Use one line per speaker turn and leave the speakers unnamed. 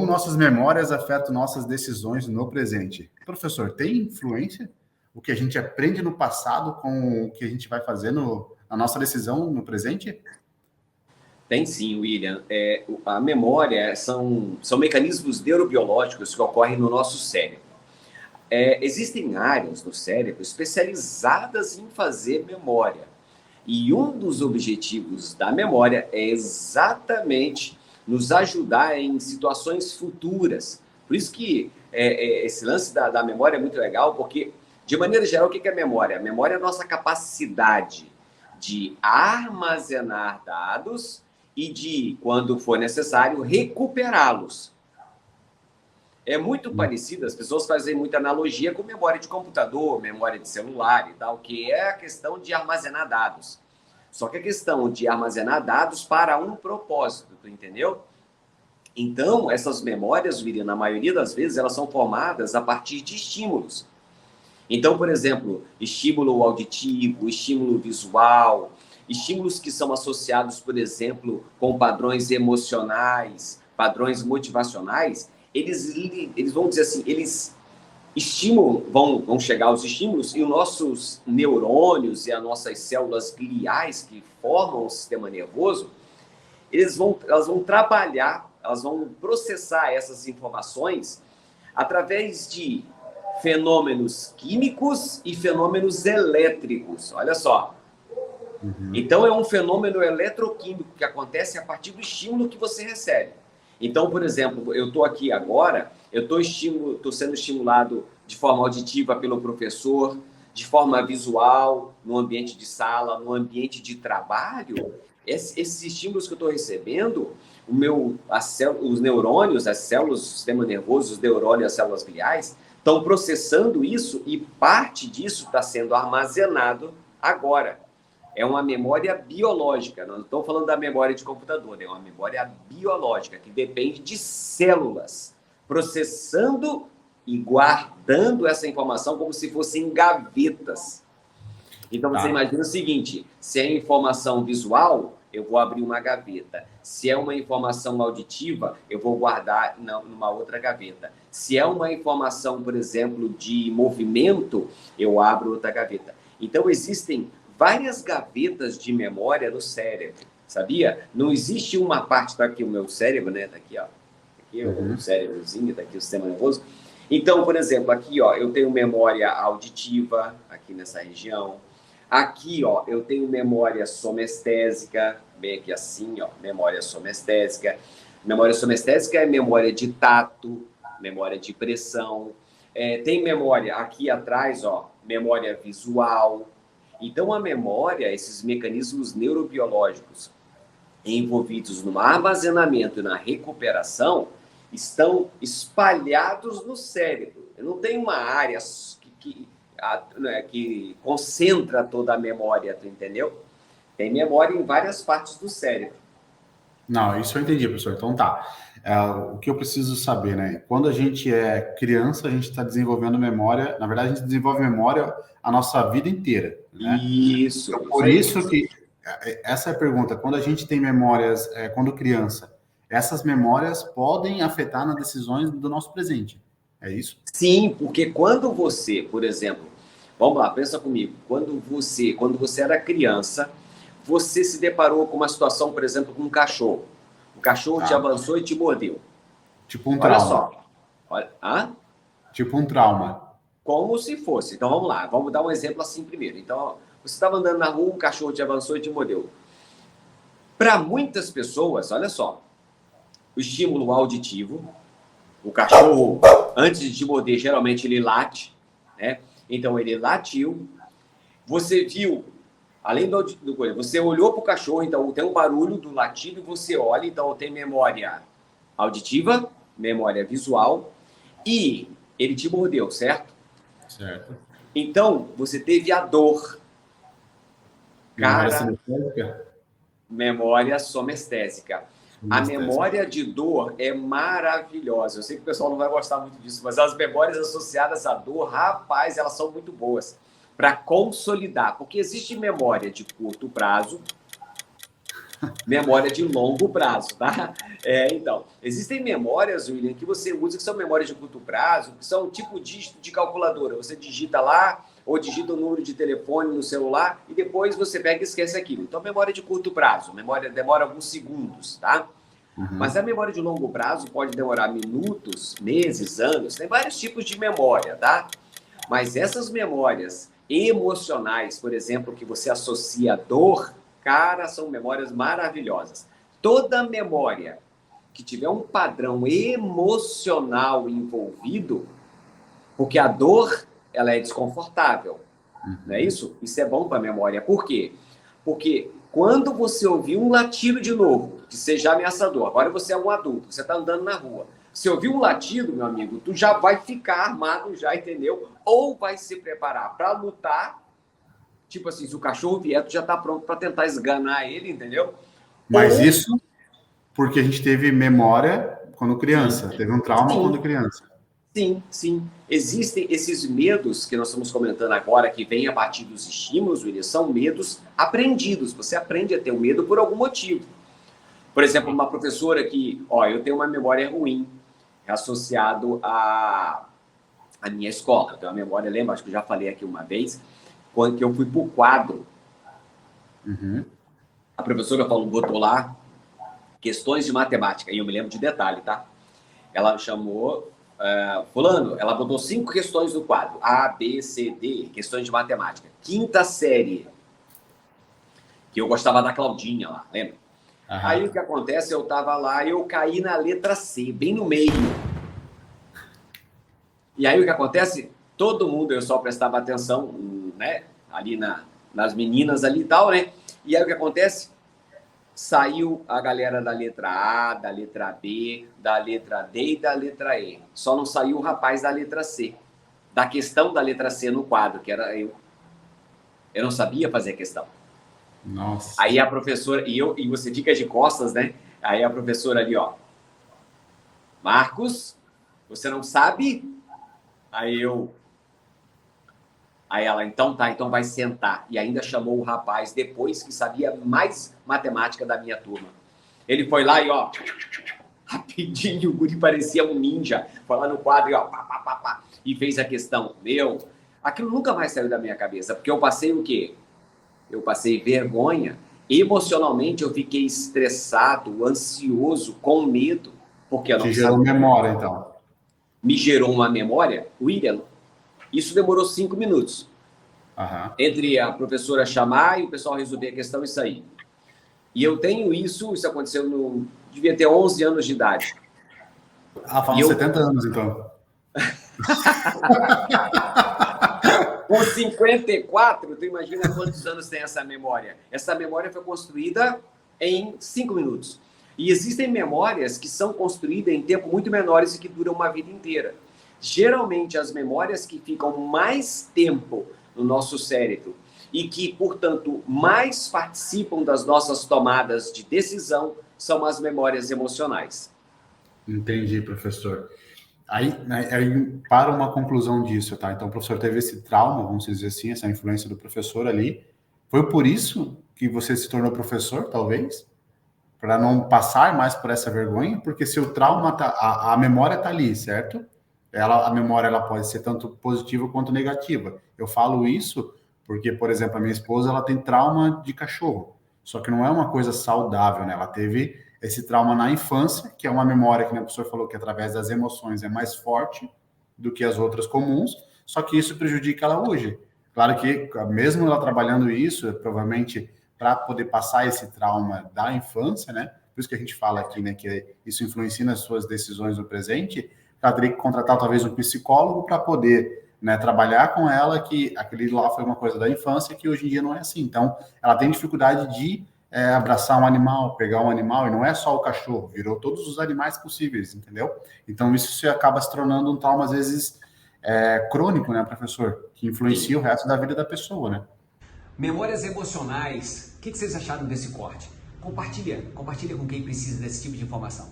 nossas memórias afetam nossas decisões no presente? Professor, tem influência o que a gente aprende no passado com o que a gente vai fazer na nossa decisão no presente?
Tem sim, William. A memória são mecanismos neurobiológicos que ocorrem no nosso cérebro. Existem áreas no cérebro especializadas em fazer memória. E um dos objetivos da memória é exatamente nos ajudar em situações futuras. Por isso que esse lance da memória é muito legal, porque, de maneira geral, o que é memória? A memória é a nossa capacidade de armazenar dados e de, quando for necessário, recuperá-los. É muito parecido, as pessoas fazem muita analogia com memória de computador, memória de celular e tal, que é a questão de armazenar dados. Só que a questão de armazenar dados para um propósito, tu entendeu? Então, essas memórias, William, na maioria das vezes, elas são formadas a partir de estímulos. Então, por exemplo, estímulo auditivo, estímulo visual, estímulos que são associados, por exemplo, com padrões emocionais, padrões motivacionais, eles vão dizer assim, eles estimulam, vão chegar aos estímulos e os nossos neurônios e as nossas células gliais que formam o sistema nervoso, elas vão trabalhar, elas vão processar essas informações através de fenômenos químicos e fenômenos elétricos. Olha só. Então, é um fenômeno eletroquímico que acontece a partir do estímulo que você recebe. Então, por exemplo, eu estou aqui agora, eu estou sendo estimulado de forma auditiva pelo professor, de forma visual, no ambiente de sala, no ambiente de trabalho. Esses estímulos que eu estou recebendo, os neurônios, as células do sistema nervoso, os neurônios, as células gliais, estão processando isso e parte disso está sendo armazenado agora. É uma memória biológica, não estou falando da memória de computador, é uma memória biológica que depende de células processando e guardando essa informação como se fossem gavetas. Então, você imagina o seguinte, se é informação visual, eu vou abrir uma gaveta. Se é uma informação auditiva, eu vou guardar numa outra gaveta. Se é uma informação, por exemplo, de movimento, eu abro outra gaveta. Então, existem várias gavetas de memória no cérebro, sabia? Não existe uma parte, tá aqui o meu cérebro, né? Tá aqui, ó. Aqui o cérebrozinho, tá aqui o sistema nervoso. Então, por exemplo, aqui, ó, eu tenho memória auditiva, aqui nessa região. Aqui, ó, eu tenho memória somestésica, bem aqui assim, ó, memória somestésica. Memória somestésica é memória de tato, memória de pressão. Tem memória aqui atrás, ó, memória visual. Então, a memória, esses mecanismos neurobiológicos envolvidos no armazenamento e na recuperação, estão espalhados no cérebro. Eu não tenho uma área que concentra toda a memória, tu entendeu? Tem memória em várias partes do cérebro.
Não, isso eu entendi, professor. Então tá. O que eu preciso saber, né? Quando a gente é criança, a gente está desenvolvendo memória. Na verdade, a gente desenvolve memória a nossa vida inteira. Né?
Isso.
Então, por isso que essa é a pergunta. Quando a gente tem memórias, quando criança, essas memórias podem afetar nas decisões do nosso presente. É isso?
Sim, porque quando você, por exemplo, vamos lá, pensa comigo. Quando você era criança, você se deparou com uma situação, por exemplo, com um cachorro. O cachorro te avançou e te mordeu.
Tipo um trauma.
Olha só. Hã?
Tipo um trauma.
Como se fosse. Então, vamos lá. Vamos dar um exemplo assim primeiro. Então, você estava andando na rua, um cachorro te avançou e te mordeu. Para muitas pessoas, olha só, o estímulo auditivo, o cachorro, antes de te morder, geralmente ele late, né? Então, ele latiu. Você viu, além do coisa, você olhou para o cachorro, então tem um barulho do latido, você olha, então tem memória auditiva, memória visual, e ele te mordeu, certo?
Certo.
Então, você teve a dor. Memória somestésica. A memória de dor é maravilhosa. Eu sei que o pessoal não vai gostar muito disso, mas as memórias associadas à dor, rapaz, elas são muito boas para consolidar. Porque existe memória de curto prazo Memória de longo prazo, tá? Então, existem memórias, William, que você usa que são memórias de curto prazo, que são tipo dígito de calculadora. Você digita lá, ou digita o número de telefone no celular, e depois você pega e esquece aquilo. Então, memória de curto prazo, memória demora alguns segundos, tá? Mas a memória de longo prazo pode demorar minutos, meses, anos. Tem vários tipos de memória, tá? Mas essas memórias emocionais, por exemplo, que você associa a dor, cara, são memórias maravilhosas. Toda memória que tiver um padrão emocional envolvido, porque a dor, ela é desconfortável, não é isso? Isso é bom para a memória. Por quê? Porque quando você ouvir um latido de novo, que seja ameaçador, agora você é um adulto, você está andando na rua, se ouvir um latido, meu amigo, tu já vai ficar armado, já, entendeu? Ou vai se preparar para lutar, tipo assim, se o cachorro vier, tu já está pronto para tentar esganar ele, entendeu?
Mas isso porque a gente teve memória quando criança,
Sim.
teve um trauma
Sim.
quando criança.
Sim, sim. Existem esses medos que nós estamos comentando agora, que vêm a partir dos estímulos, William, são medos aprendidos. Você aprende a ter o medo por algum motivo. Por exemplo, uma professora que, eu tenho uma memória ruim associado à minha escola. Eu tenho uma memória, lembra, acho que eu já falei aqui uma vez, quando que eu fui para o quadro. A professora botou lá questões de matemática, e eu me lembro de detalhe, tá? Ela chamou fulano, ela botou 5 questões no quadro, A, B, C, D, questões de matemática. Quinta série, que eu gostava da Claudinha lá, lembra? Aí o que acontece, eu tava lá e eu caí na letra C, bem no meio. E aí o que acontece, todo mundo, eu só prestava atenção, né, ali nas meninas ali e tal, né? E aí o que acontece? Saiu a galera da letra A, da letra B, da letra D e da letra E. Só não saiu o rapaz da letra C. Da questão da letra C no quadro, que era eu. Eu não sabia fazer a questão.
Nossa.
Aí a professora, e você fica de costas, né? Aí a professora ali, Marcos, você não sabe? Aí ela, então tá, então vai sentar. E ainda chamou o rapaz depois que sabia mais matemática da minha turma. Ele foi lá e, rapidinho, o guri parecia um ninja. Foi lá no quadro e, pá, e fez a questão. Aquilo nunca mais saiu da minha cabeça, porque eu passei o quê? Eu passei vergonha. Emocionalmente, eu fiquei estressado, ansioso, com medo, porque eu não
Te gerou memória, então.
Me gerou uma memória, William. Isso demorou 5 minutos. Entre a professora chamar e o pessoal resolver a questão e sair. E eu tenho isso aconteceu devia ter 11 anos de idade.
Falam 70 anos, então.
Com 54, tu imagina quantos anos tem essa memória? Essa memória foi construída em 5 minutos. E existem memórias que são construídas em tempo muito menores e que duram uma vida inteira. Geralmente, as memórias que ficam mais tempo no nosso cérebro e que, portanto, mais participam das nossas tomadas de decisão são as memórias emocionais.
Entendi, professor. Aí para uma conclusão disso, tá? Então, o professor teve esse trauma, vamos dizer assim, essa influência do professor ali. Foi por isso que você se tornou professor, talvez? Para não passar mais por essa vergonha? Porque se o trauma a memória tá ali, certo? A memória ela pode ser tanto positiva quanto negativa. Eu falo isso porque, por exemplo, a minha esposa ela tem trauma de cachorro. Só que não é uma coisa saudável, né? Ela teve esse trauma na infância, que é uma memória que o professor falou que através das emoções é mais forte do que as outras comuns, só que isso prejudica ela hoje. Claro que, mesmo ela trabalhando isso, provavelmente para poder passar esse trauma da infância, né? Por isso que a gente fala aqui, né, que isso influencia nas suas decisões no presente, ela teria que contratar talvez um psicólogo para poder, né, trabalhar com ela, que aquele lá foi uma coisa da infância que hoje em dia não é assim. Então, ela tem dificuldade de abraçar um animal, pegar um animal, e não é só o cachorro, virou todos os animais possíveis, entendeu? Então, isso se acaba se tornando um trauma, às vezes, crônico, né, professor? Que influencia o resto da vida da pessoa, né?
Memórias emocionais. O que vocês acharam desse corte? Compartilha com quem precisa desse tipo de informação.